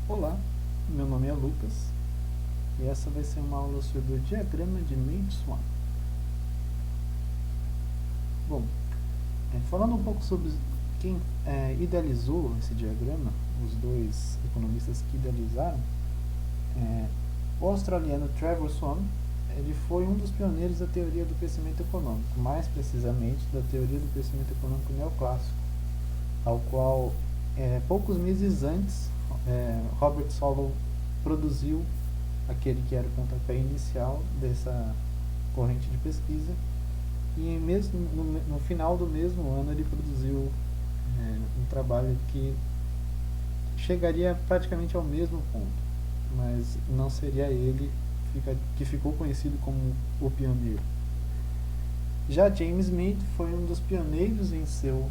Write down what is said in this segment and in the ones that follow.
Olá, meu nome é Lucas e essa vai ser uma aula sobre o diagrama de Maid-Swan. Bom, falando um pouco sobre quem idealizou esse diagrama, os dois economistas que idealizaram, o australiano Trevor Swan, ele foi um dos pioneiros da teoria do crescimento econômico, mais precisamente da teoria do crescimento econômico neoclássico, ao qual poucos meses antes Robert Solow produziu aquele que era o pontapé inicial dessa corrente de pesquisa, e mesmo no final do mesmo ano ele produziu um trabalho que chegaria praticamente ao mesmo ponto, mas não seria ele que ficou conhecido como o pioneiro. Já James Smith foi um dos pioneiros em seu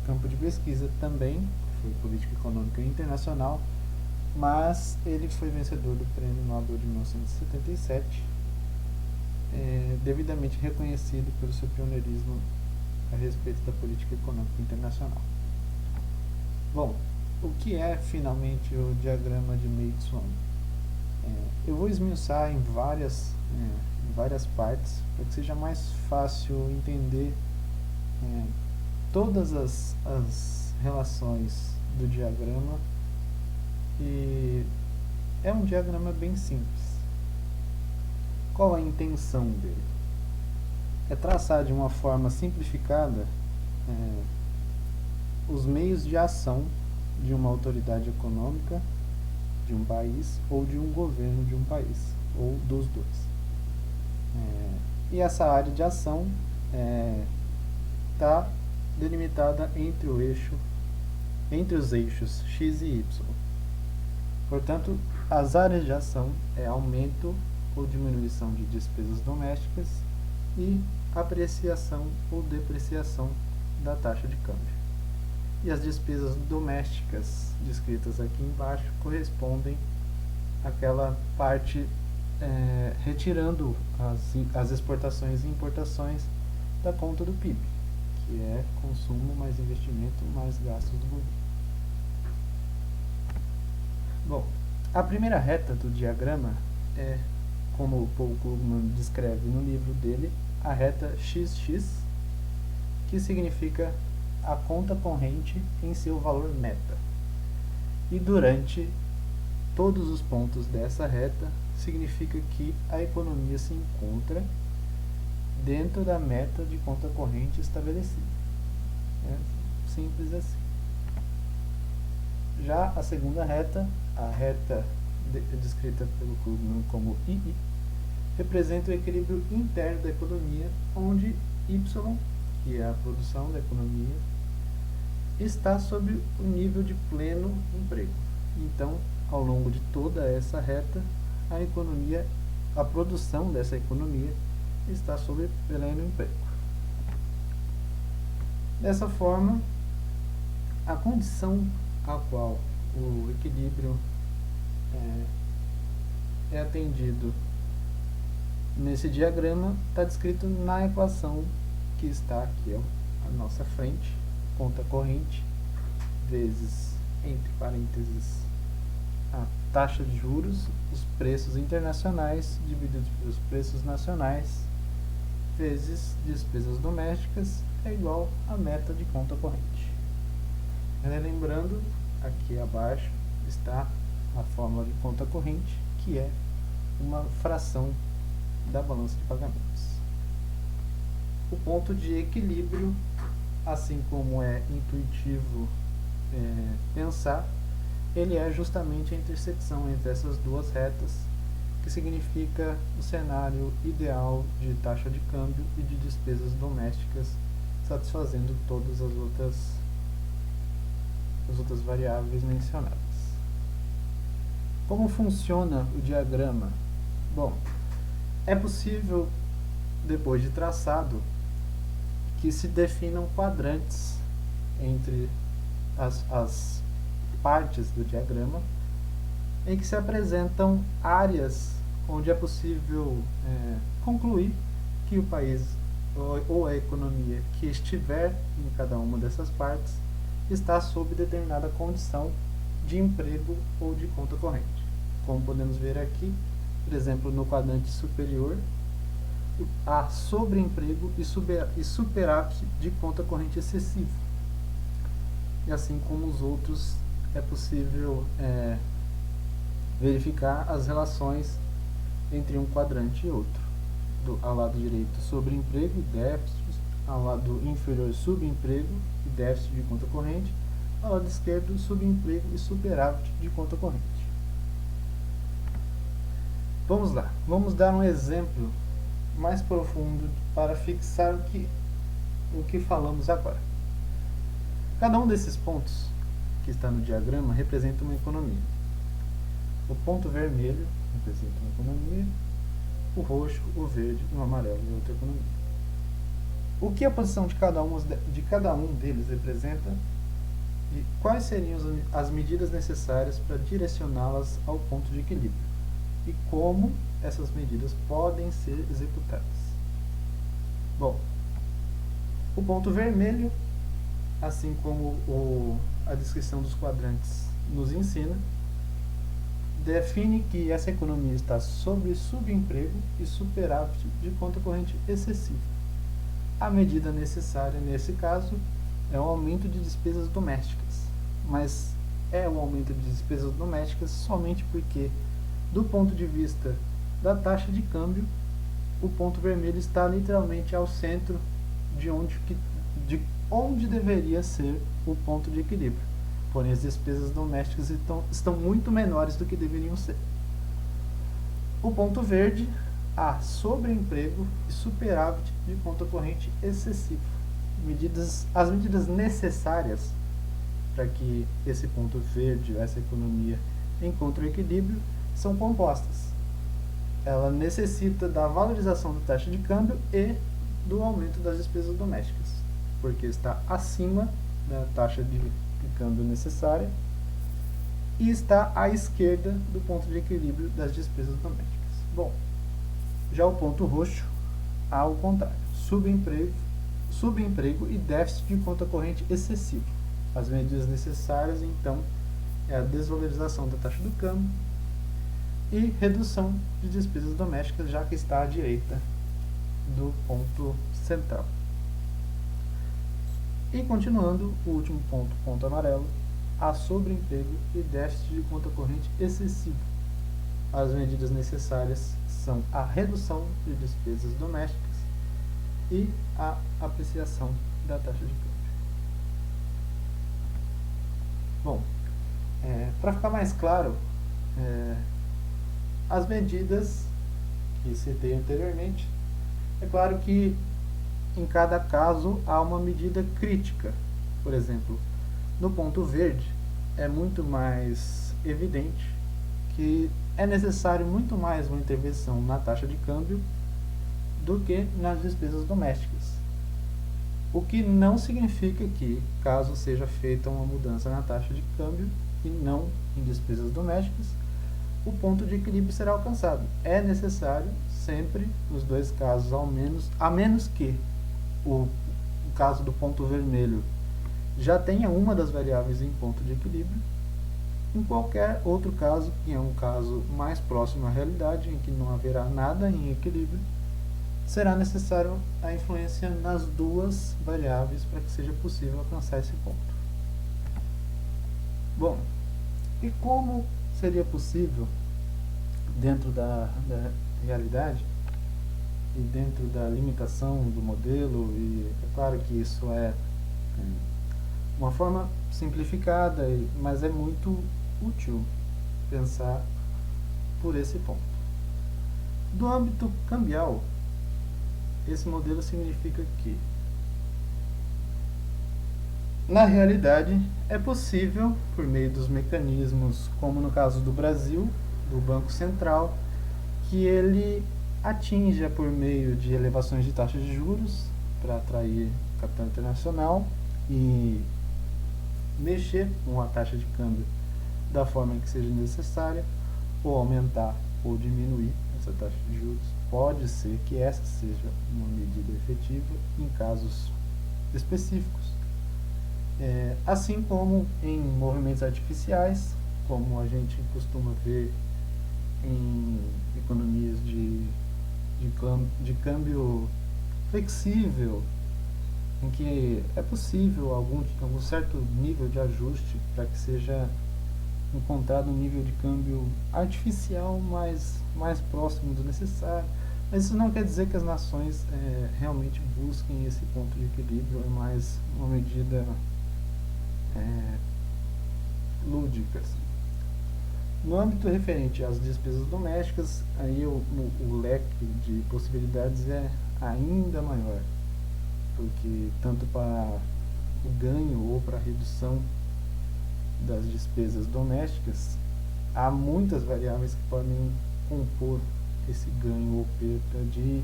campo de pesquisa também, foi política econômica internacional, mas ele foi vencedor do Prêmio Nobel de 1977, devidamente reconhecido pelo seu pioneirismo a respeito da política econômica internacional. Bom, o que é finalmente o diagrama de Maid-Swan? Eu vou esmiuçar em várias partes para que seja mais fácil entender todas as relações do diagrama, e é um diagrama bem simples. Qual a intenção dele? É traçar de uma forma simplificada os meios de ação de uma autoridade econômica de um país ou de um governo de um país, ou dos dois. E essa área de ação está delimitada entre os eixos x e y. Portanto, as áreas de ação é aumento ou diminuição de despesas domésticas e apreciação ou depreciação da taxa de câmbio. E as despesas domésticas descritas aqui embaixo correspondem àquela parte retirando as exportações e importações da conta do PIB, que é consumo mais investimento mais gastos do governo. Bom, a primeira reta do diagrama é, como o Paul Krugman descreve no livro dele, a reta XX, que significa a conta corrente em seu valor meta. E durante todos os pontos dessa reta, significa que a economia se encontra dentro da meta de conta corrente estabelecida. É simples assim. Já a segunda reta, a reta descrita pelo Krugman como II, representa o equilíbrio interno da economia, onde Y, que é a produção da economia, está sob o nível de pleno emprego. Então, ao longo de toda essa reta, a produção dessa economia está sob pleno emprego. Dessa forma, a condição a qual o equilíbrio é atendido nesse diagrama está descrito na equação que está aqui à nossa frente, conta corrente vezes, entre parênteses, a taxa de juros, os preços internacionais divididos pelos preços nacionais, vezes despesas domésticas, é igual à meta de conta corrente. Lembrando, aqui abaixo está a fórmula de conta corrente, que é uma fração da balança de pagamentos. O ponto de equilíbrio, assim como é intuitivo pensar, ele é justamente a intersecção entre essas duas retas, que significa o cenário ideal de taxa de câmbio e de despesas domésticas, satisfazendo todas as outras variáveis mencionadas. Como funciona o diagrama? Bom, é possível, depois de traçado, que se definam quadrantes entre as partes do diagrama, em que se apresentam áreas onde é possível concluir que o país ou a economia que estiver em cada uma dessas partes está sob determinada condição de emprego ou de conta corrente. Como podemos ver aqui, por exemplo, no quadrante superior, há sobreemprego e superávit de conta corrente excessivo. E assim como os outros, é possível verificar as relações entre um quadrante e outro. Ao lado direito, sobreemprego e déficit; ao lado inferior, subemprego e déficit de conta corrente; ao lado esquerdo, subemprego e superávit de conta corrente. Vamos lá, vamos dar um exemplo mais profundo para fixar o que falamos agora. Cada um desses pontos que está no diagrama representa uma economia. O ponto vermelho representa uma economia, o roxo, o verde e o amarelo é outra economia. O que a posição de cada um deles representa e quais seriam as medidas necessárias para direcioná-las ao ponto de equilíbrio e como essas medidas podem ser executadas. Bom, o ponto vermelho, assim como a descrição dos quadrantes nos ensina, define que essa economia está sob subemprego e superávit de conta corrente excessivo. A medida necessária nesse caso é o aumento de despesas domésticas, mas é o aumento de despesas domésticas somente porque, do ponto de vista da taxa de câmbio, o ponto vermelho está literalmente ao centro de onde deveria ser o ponto de equilíbrio. Porém, as despesas domésticas estão muito menores do que deveriam ser. O ponto verde, há sobreemprego e superávit de conta corrente excessivo. As medidas necessárias para que esse ponto verde, essa economia, encontre o equilíbrio, são compostas. Ela necessita da valorização da taxa de câmbio e do aumento das despesas domésticas, porque está acima da taxa de câmbio necessária e está à esquerda do ponto de equilíbrio das despesas domésticas. Bom, já o ponto roxo, ao contrário, subemprego e déficit de conta corrente excessivo. As medidas necessárias, então, é a desvalorização da taxa do câmbio e redução de despesas domésticas, já que está à direita do ponto central. E continuando, o último ponto amarelo, há sobreemprego e déficit de conta corrente excessivo. As medidas necessárias são a redução de despesas domésticas e a apreciação da taxa de câmbio. Bom, para ficar mais claro, as medidas que citei anteriormente, é claro que em cada caso há uma medida crítica. Por exemplo, no ponto verde é muito mais evidente que é necessário muito mais uma intervenção na taxa de câmbio do que nas despesas domésticas. O que não significa que, caso seja feita uma mudança na taxa de câmbio e não em despesas domésticas, o ponto de equilíbrio será alcançado. É necessário sempre, nos dois casos, a menos que o caso do ponto vermelho já tenha uma das variáveis em ponto de equilíbrio. Em qualquer outro caso, que é um caso mais próximo à realidade, em que não haverá nada em equilíbrio, será necessário a influência nas duas variáveis para que seja possível alcançar esse ponto. Bom, e como seria possível, dentro da realidade e dentro da limitação do modelo, e é claro que isso é uma forma simplificada, mas é muito útil pensar por esse ponto. Do âmbito cambial, esse modelo significa que, na realidade, é possível, por meio dos mecanismos, como no caso do Brasil, do Banco Central, que ele atinja, por meio de elevações de taxas de juros, para atrair capital internacional e mexer com a taxa de câmbio da forma que seja necessária, ou aumentar ou diminuir essa taxa de juros. Pode ser que essa seja uma medida efetiva em casos específicos. Assim como em movimentos artificiais, como a gente costuma ver em economias de câmbio flexível, em que é possível algum certo nível de ajuste para que seja encontrado um nível de câmbio artificial mais próximo do necessário. Mas isso não quer dizer que as nações realmente busquem esse ponto de equilíbrio, é mais uma medida é, lúdica. Assim. No âmbito referente às despesas domésticas, aí o leque de possibilidades é ainda maior, porque tanto para o ganho ou para a redução das despesas domésticas, há muitas variáveis que podem compor esse ganho ou perda de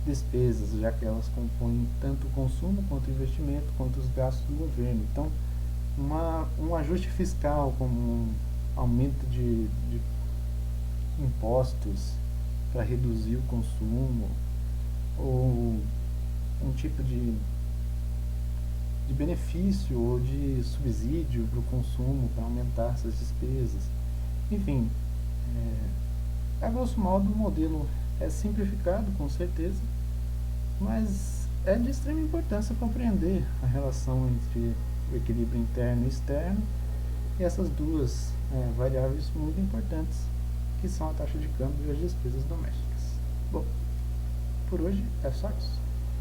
despesas, já que elas compõem tanto o consumo quanto o investimento, quanto os gastos do governo. Então, um ajuste fiscal, como um aumento de impostos para reduzir o consumo, ou um tipo de benefício ou de subsídio para o consumo, para aumentar essas despesas. Enfim, a grosso modo o modelo é simplificado, com certeza, mas é de extrema importância compreender a relação entre o equilíbrio interno e externo e essas duas variáveis muito importantes, que são a taxa de câmbio e as despesas domésticas. Bom, por hoje é só isso.